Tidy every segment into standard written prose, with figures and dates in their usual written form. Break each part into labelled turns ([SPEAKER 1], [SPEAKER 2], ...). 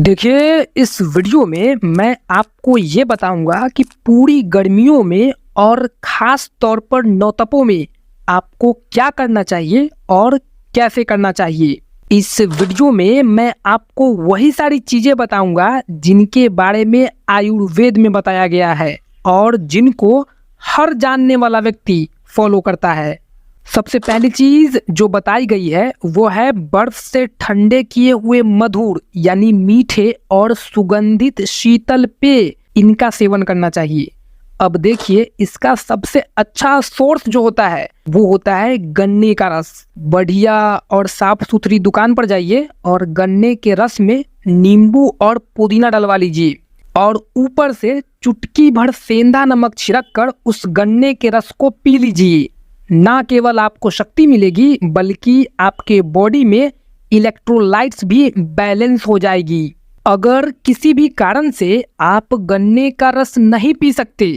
[SPEAKER 1] देखिए, इस वीडियो में मैं आपको ये बताऊंगा कि पूरी गर्मियों में और ख़ास तौर पर नौतपों में आपको क्या करना चाहिए और कैसे करना चाहिए। इस वीडियो में मैं आपको वही सारी चीज़ें बताऊंगा जिनके बारे में आयुर्वेद में बताया गया है और जिनको हर जानने वाला व्यक्ति फॉलो करता है। सबसे पहली चीज जो बताई गई है वो है बर्फ से ठंडे किए हुए मधुर यानी मीठे और सुगंधित शीतल पेय, इनका सेवन करना चाहिए। अब देखिए, इसका सबसे अच्छा सोर्स जो होता है वो होता है गन्ने का रस। बढ़िया और साफ सुथरी दुकान पर जाइए और गन्ने के रस में नींबू और पुदीना डलवा लीजिए और ऊपर से चुटकी भर सेंधा नमक छिड़क कर उस गन्ने के रस को पी लीजिए। ना केवल आपको शक्ति मिलेगी बल्कि आपके बॉडी में इलेक्ट्रोलाइट्स भी बैलेंस हो जाएगी। अगर किसी भी कारण से आप गन्ने का रस नहीं पी सकते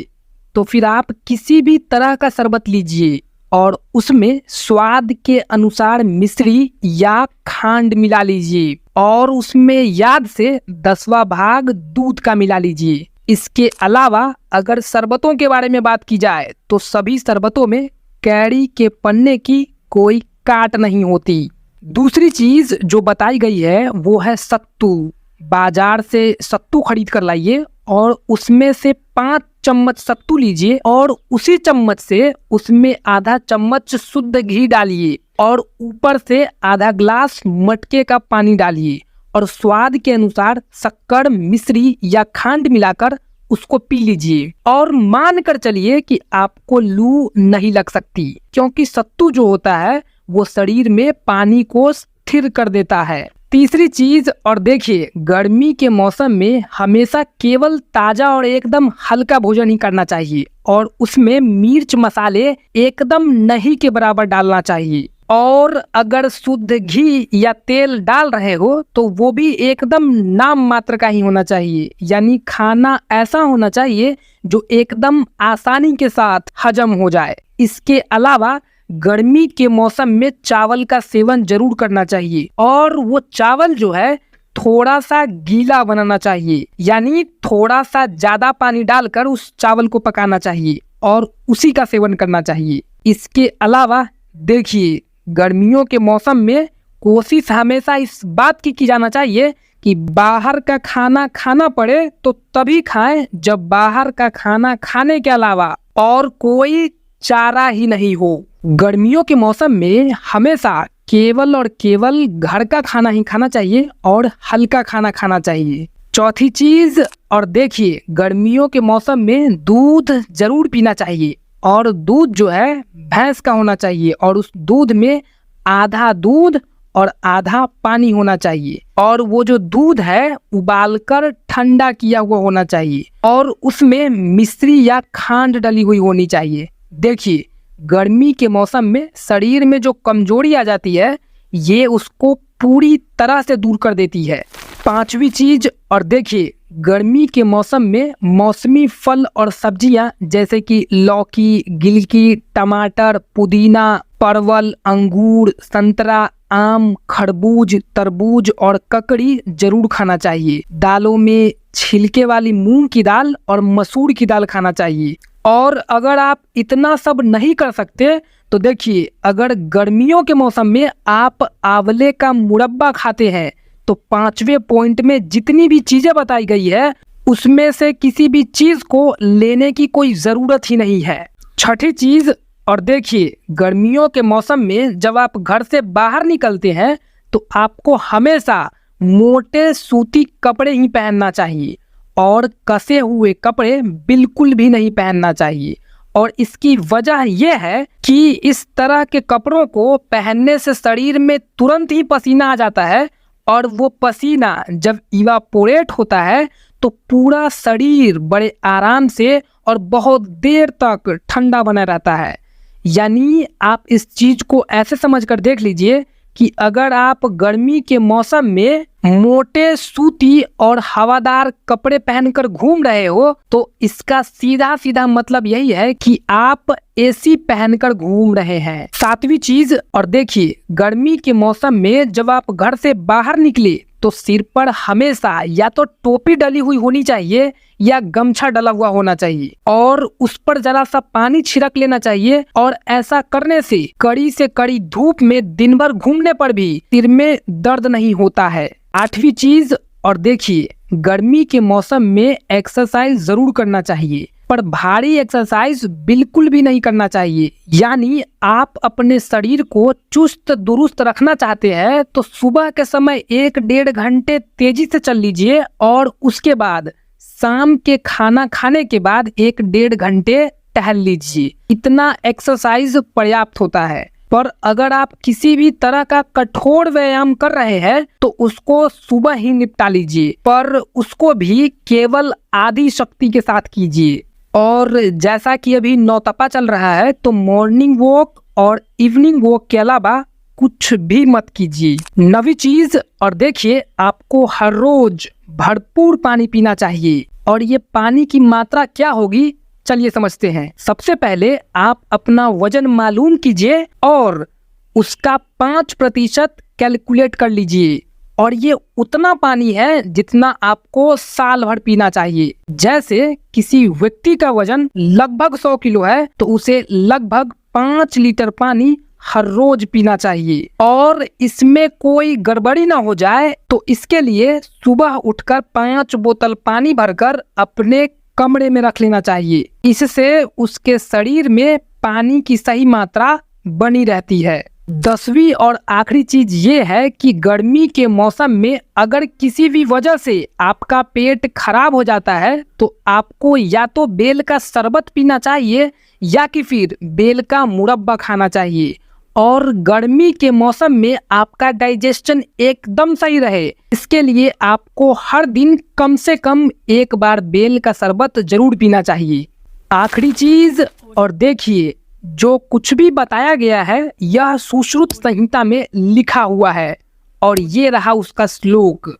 [SPEAKER 1] तो फिर आप किसी भी तरह का शरबत लीजिए और उसमें स्वाद के अनुसार मिश्री या खांड मिला लीजिए और उसमें याद से 10वां भाग दूध का मिला लीजिए। इसके अलावा अगर शरबतों के बारे में बात की जाए तो सभी शरबतों में कैरी के पन्ने की कोई काट नहीं होती। दूसरी चीज जो बताई गई है वो है सत्तू। बाजार से सत्तू खरीद कर लाइए और उसमें से 5 चम्मच सत्तू लीजिए और उसी चम्मच से उसमें आधा चम्मच शुद्ध घी डालिए और ऊपर से आधा ग्लास मटके का पानी डालिए और स्वाद के अनुसार शक्कर, मिश्री या खांड मिलाकर उसको पी लीजिए और मान कर चलिए कि आपको लू नहीं लग सकती, क्योंकि सत्तू जो होता है वो शरीर में पानी को स्थिर कर देता है। तीसरी चीज, और देखिए, गर्मी के मौसम में हमेशा केवल ताजा और एकदम हल्का भोजन ही करना चाहिए और उसमें मिर्च मसाले एकदम नहीं के बराबर डालना चाहिए और अगर शुद्ध घी या तेल डाल रहे हो तो वो भी एकदम नाम मात्र का ही होना चाहिए। यानी खाना ऐसा होना चाहिए जो एकदम आसानी के साथ हजम हो जाए। इसके अलावा गर्मी के मौसम में चावल का सेवन जरूर करना चाहिए और वो चावल जो है थोड़ा सा गीला बनाना चाहिए, यानी थोड़ा सा ज्यादा पानी डालकर उस चावल को पकाना चाहिए और उसी का सेवन करना चाहिए। इसके अलावा देखिए, गर्मियों के मौसम में कोशिश हमेशा इस बात की जाना चाहिए कि बाहर का खाना खाना पड़े तो तभी खाएं जब बाहर का खाना खाने के अलावा और कोई चारा ही नहीं हो। गर्मियों के मौसम में हमेशा केवल और केवल घर का खाना ही खाना चाहिए और हल्का खाना खाना चाहिए। चौथी चीज, और देखिए, गर्मियों के मौसम में दूध जरूर पीना चाहिए और दूध जो है भैंस का होना चाहिए और उस दूध में आधा दूध और आधा पानी होना चाहिए और वो जो दूध है उबालकर ठंडा किया हुआ होना चाहिए और उसमें मिश्री या खांड डली हुई होनी चाहिए। देखिए, गर्मी के मौसम में शरीर में जो कमजोरी आ जाती है ये उसको पूरी तरह से दूर कर देती है। पांचवी चीज, और देखिए, गर्मी के मौसम में मौसमी फल और सब्जियां जैसे कि लौकी, गिलकी, टमाटर, पुदीना, परवल, अंगूर, संतरा, आम, खरबूज, तरबूज और ककड़ी जरूर खाना चाहिए। दालों में छिलके वाली मूंग की दाल और मसूर की दाल खाना चाहिए। और अगर आप इतना सब नहीं कर सकते तो देखिए, अगर गर्मियों के मौसम में आप आंवले का मुरब्बा खाते हैं तो 5वें पॉइंट में जितनी भी चीजें बताई गई है उसमें से किसी भी चीज को लेने की कोई जरूरत ही नहीं है। छठी चीज, और देखिए, गर्मियों के मौसम में जब आप घर से बाहर निकलते हैं तो आपको हमेशा मोटे सूती कपड़े ही पहनना चाहिए और कसे हुए कपड़े बिल्कुल भी नहीं पहनना चाहिए। और इसकी वजह यह है कि इस तरह के कपड़ों को पहनने से शरीर में तुरंत ही पसीना आ जाता है और वो पसीना जब इवापोरेट होता है तो पूरा शरीर बड़े आराम से और बहुत देर तक ठंडा बना रहता है। यानी आप इस चीज को ऐसे समझकर देख लीजिए कि अगर आप गर्मी के मौसम में मोटे सूती और हवादार कपड़े पहनकर घूम रहे हो तो इसका सीधा सीधा मतलब यही है कि आप एसी पहनकर घूम रहे हैं। सातवीं चीज, और देखिए, गर्मी के मौसम में जब आप घर से बाहर निकले तो सिर पर हमेशा या तो टोपी डली हुई होनी चाहिए या गमछा डला हुआ होना चाहिए और उस पर जरा सा पानी छिड़क लेना चाहिए। और ऐसा करने से कड़ी धूप में दिन भर घूमने पर भी सिर में दर्द नहीं होता है। आठवीं चीज, और देखिए, गर्मी के मौसम में एक्सरसाइज जरूर करना चाहिए पर भारी एक्सरसाइज बिल्कुल भी नहीं करना चाहिए। यानी आप अपने शरीर को चुस्त दुरुस्त रखना चाहते हैं तो सुबह के समय 1-1.5 घंटे तेजी से चल लीजिए और उसके बाद शाम के खाना खाने के बाद 1-1.5 घंटे टहल लीजिए। इतना एक्सरसाइज पर्याप्त होता है। पर अगर आप किसी भी तरह का कठोर व्यायाम कर रहे हैं तो उसको सुबह ही निपटा लीजिए, पर उसको भी केवल आधी शक्ति के साथ कीजिए। और जैसा कि अभी नौतपा चल रहा है तो मॉर्निंग वॉक और इवनिंग वॉक के अलावा कुछ भी मत कीजिए। नवी चीज, और देखिए, आपको हर रोज भरपूर पानी पीना चाहिए। और ये पानी की मात्रा क्या होगी, चलिए समझते हैं। सबसे पहले आप अपना वजन मालूम कीजिए और उसका 5% कैलकुलेट कर लीजिए। और ये उतना पानी है जितना आपको साल भर पीना चाहिए। जैसे किसी व्यक्ति का वजन लगभग 100 किलो है तो उसे लगभग 5 लीटर पानी हर रोज पीना चाहिए। और इसमें कोई गड़बड़ी ना हो जाए तो इसके लिए सुबह उठकर 5 बोतल पानी भरकर अपने कमरे में रख लेना चाहिए। इससे उसके शरीर में पानी की सही मात्रा बनी रहती है। 10वीं और आखिरी चीज ये है कि गर्मी के मौसम में अगर किसी भी वजह से आपका पेट खराब हो जाता है तो आपको या तो बेल का शरबत पीना चाहिए या कि फिर बेल का मुरब्बा खाना चाहिए। और गर्मी के मौसम में आपका डाइजेशन एकदम सही रहे इसके लिए आपको हर दिन कम से कम 1 बार बेल का शरबत जरूर पीना चाहिए। आखिरी चीज, और देखिए, जो कुछ भी बताया गया है यह सुश्रुत संहिता में लिखा हुआ है और ये रहा उसका श्लोक।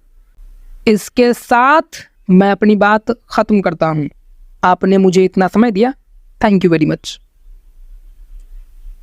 [SPEAKER 1] इसके साथ मैं अपनी बात खत्म करता हूँ। आपने मुझे इतना समय दिया, थैंक यू वेरी मच।